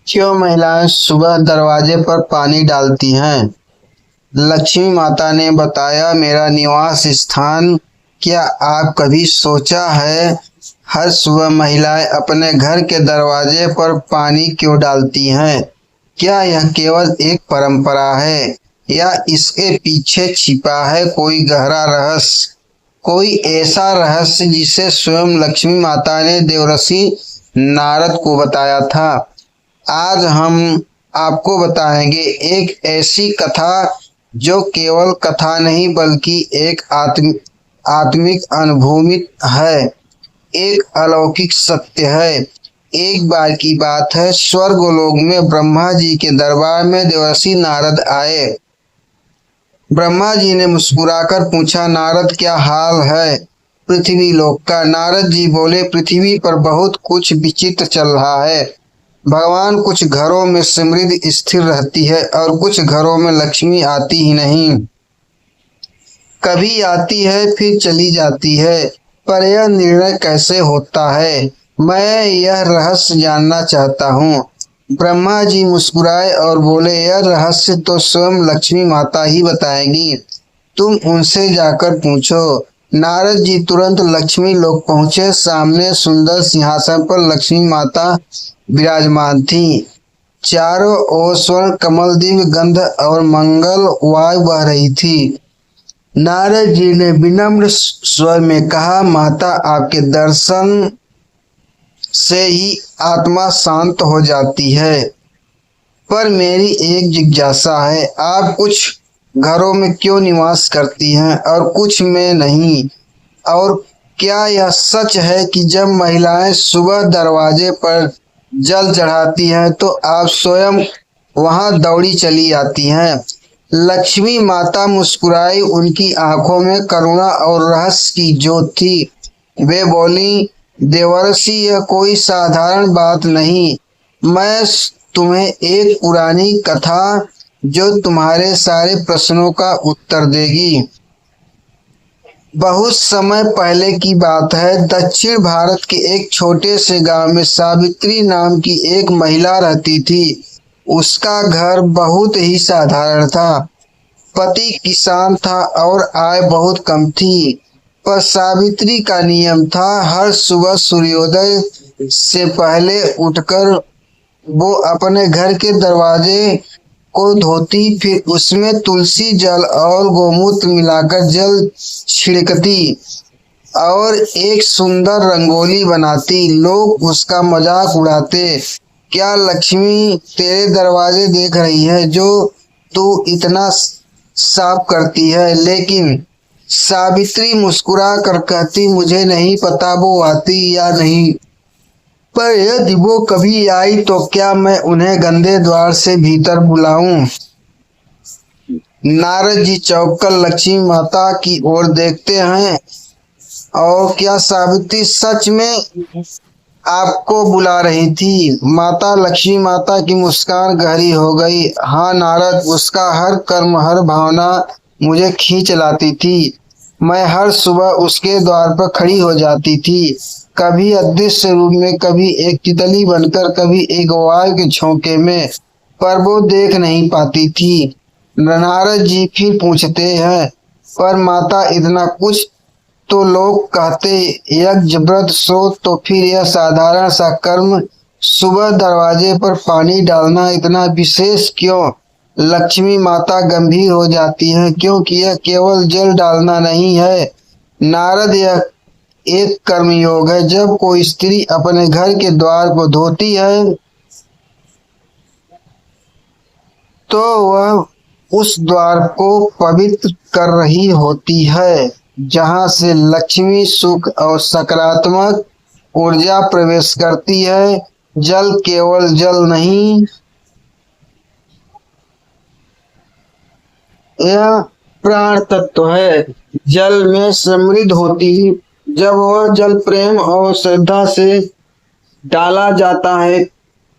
क्यों महिलाएं सुबह दरवाजे पर पानी डालती हैं? लक्ष्मी माता ने बताया, मेरा निवास स्थान। क्या आप कभी सोचा है, हर सुबह महिलाएं अपने घर के दरवाजे पर पानी क्यों डालती हैं? क्या यह केवल एक परंपरा है या इसके पीछे छिपा है कोई गहरा रहस्य? कोई ऐसा रहस्य जिसे स्वयं लक्ष्मी माता ने देवर्षि नारद को बताया था। आज हम आपको बताएंगे एक ऐसी कथा जो केवल कथा नहीं बल्कि एक आत्मिक अनुभूति है, एक अलौकिक सत्य है। एक बार की बात है, स्वर्गलोक में ब्रह्मा जी के दरबार में देवर्षि नारद आए। ब्रह्मा जी ने मुस्कुराकर पूछा, नारद क्या हाल है पृथ्वी लोक का? नारद जी बोले, पृथ्वी पर बहुत कुछ विचित्र चल रहा है। भगवान, कुछ घरों में समृद्धि स्थिर रहती है और कुछ घरों में लक्ष्मी आती ही नहीं। कभी आती है फिर चली जाती है, पर यह निर्णय कैसे होता है? मैं यह रहस्य जानना चाहता हूँ। ब्रह्मा जी मुस्कुराए और बोले, यह रहस्य तो स्वयं लक्ष्मी माता ही बताएगी, तुम उनसे जाकर पूछो। नारद जी तुरंत लक्ष्मी लोक पहुंचे। सामने सुंदर सिंहासन पर लक्ष्मी माता विराजमान थी। चारों ओर स्वर्ण कमल, दिव्य गंध और मंगल वायु बह रही थी। नारद जी ने विनम्र स्वर में कहा, माता, आपके दर्शन से ही आत्मा शांत हो जाती है, पर मेरी एक जिज्ञासा है, आप कुछ घरों में क्यों निवास करती हैं और कुछ में नहीं? और क्या यह सच है कि जब महिलाएं सुबह दरवाजे पर जल चढ़ाती हैं तो आप स्वयं वहां दौड़ी चली आती हैं? लक्ष्मी माता मुस्कुराई, उनकी आंखों में करुणा और रहस्य की ज्योत थी। वे बोली, देवर्षि, यह कोई साधारण बात नहीं। मैं तुम्हें एक पुरानी कथा जो तुम्हारे सारे प्रश्नों का उत्तर देगी। बहुत समय पहले की बात है। दक्षिण भारत के एक छोटे से गांव में सावित्री नाम की एक महिला रहती थी। उसका घर बहुत ही साधारण था। पति किसान था और आय बहुत कम थी, पर सावित्री का नियम था, हर सुबह सूर्योदय से पहले उठकर वो अपने घर के दरवाजे को धोती, फिर उसमें तुलसी जल और गोमूत्र मिलाकर जल छिड़कती और एक सुंदर रंगोली बनाती। लोग उसका मजाक उड़ाते, क्या लक्ष्मी तेरे दरवाजे देख रही है जो तू इतना साफ करती है? लेकिन सावित्री मुस्कुरा कर कहती, मुझे नहीं पता वो आती या नहीं, पर यदि वो कभी आई तो क्या मैं उन्हें गंदे द्वार से भीतर बुलाऊं? नारद जी चौंककर लक्ष्मी माता की ओर देखते हैं, और क्या सावित्री सच में आपको बुला रही थी? माता लक्ष्मी माता की मुस्कान गहरी हो गई। हाँ नारद, उसका हर कर्म, हर भावना मुझे खींच लाती थी। मैं हर सुबह उसके द्वार पर खड़ी हो जाती थी, कभी अदृश्य रूप में, कभी एक तितली बनकर, कभी एक वायु के झोंके में, पर वो देख नहीं पाती थी। नारद जी फिर पूछते हैं, पर माता, इतना कुछ तो लोग कहते, यज्ञ व्रत सो, तो फिर यह साधारण सा कर्म, सुबह दरवाजे पर पानी डालना, इतना विशेष क्यों? लक्ष्मी माता गंभीर हो जाती है, क्योंकि यह केवल जल डालना नहीं है नारद, यह एक कर्मयोग है। जब कोई स्त्री अपने घर के द्वार को धोती है तो वह उस द्वार को पवित्र कर रही होती है, जहां से लक्ष्मी, सुख और सकारात्मक ऊर्जा प्रवेश करती है। जल केवल जल नहीं, यह प्राण तत्व है। जल में समृद्ध होती, जब वह जल प्रेम और श्रद्धा से डाला जाता है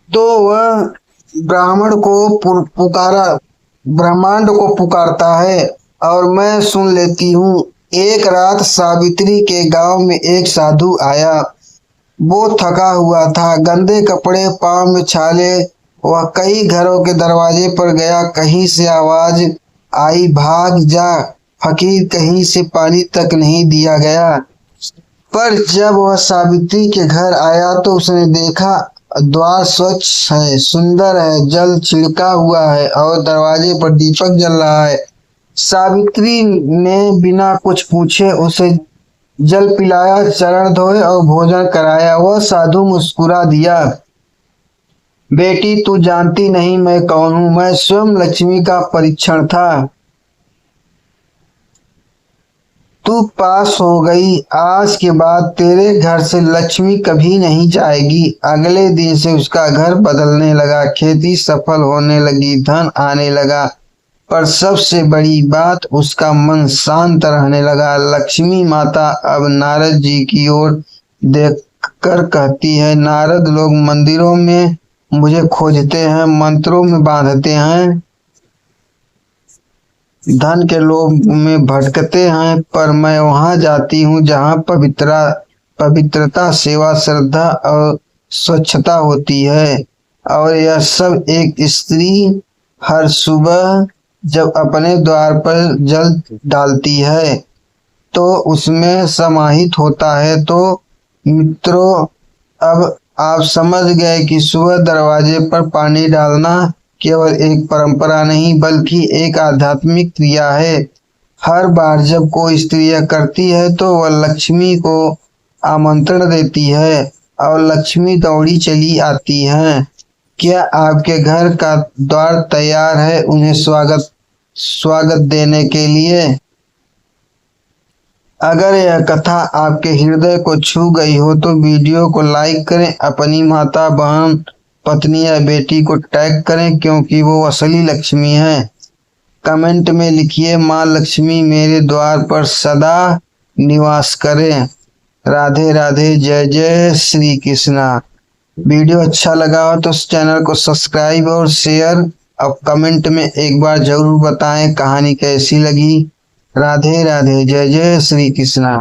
तो वह ब्रह्मांड को पुकारता है। और मैं सुन लेती हूँ। एक रात सावित्री के गांव में एक साधु आया। वो थका हुआ था, गंदे कपड़े, पांव में छाले, वह कई घरों के दरवाजे पर गया, कहीं से आवाज आई, भाग जा फकीर, कहीं से पानी तक नहीं दिया गया। पर जब वह सावित्री के घर आया तो उसने देखा द्वार स्वच्छ है, सुंदर है, जल छिड़का हुआ है और दरवाजे पर दीपक जल रहा है। सावित्री ने बिना कुछ पूछे उसे जल पिलाया, चरण धोए और भोजन कराया। वह साधु मुस्कुरा दिया, बेटी तू जानती नहीं मैं कौन हूँ, मैं स्वयं लक्ष्मी का परीक्षण था। तू पास हो गई, आज के बाद तेरे घर से लक्ष्मी कभी नहीं जाएगी। अगले दिन से उसका घर बदलने लगा, खेती सफल होने लगी, धन आने लगा, पर सबसे बड़ी बात उसका मन शांत रहने लगा। लक्ष्मी माता अब नारद जी की ओर देखकर कहती है, नारद लोग मंदिरों में मुझे खोजते हैं, मंत्रों में बांधते हैं, धन के लोभ में भटकते हैं, पर मैं वहां जाती हूँ जहाँ पवित्रता, सेवा, श्रद्धा और स्वच्छता होती है। और यह सब एक स्त्री हर सुबह जब अपने द्वार पर जल डालती है तो उसमें समाहित होता है। तो मित्रों, अब आप समझ गए कि सुबह दरवाजे पर पानी डालना केवल एक परंपरा नहीं बल्कि एक आध्यात्मिक क्रिया है। हर बार जब कोई स्त्री यह करती है तो वह लक्ष्मी को आमंत्रण देती है और लक्ष्मी दौड़ी चली आती हैं। क्या आपके घर का द्वार तैयार है उन्हें स्वागत देने के लिए? अगर यह कथा आपके हृदय को छू गई हो तो वीडियो को लाइक करें, अपनी माता, बहन, पत्नी या बेटी को टैग करें क्योंकि वो असली लक्ष्मी है। कमेंट में लिखिए, माँ लक्ष्मी मेरे द्वार पर सदा निवास करें। राधे राधे, जय जय श्री कृष्णा। वीडियो अच्छा लगा हो तो इस चैनल को सब्सक्राइब और शेयर। अब कमेंट में एक बार जरूर बताएं कहानी कैसी लगी। राधे राधे, जय जय श्री कृष्णा।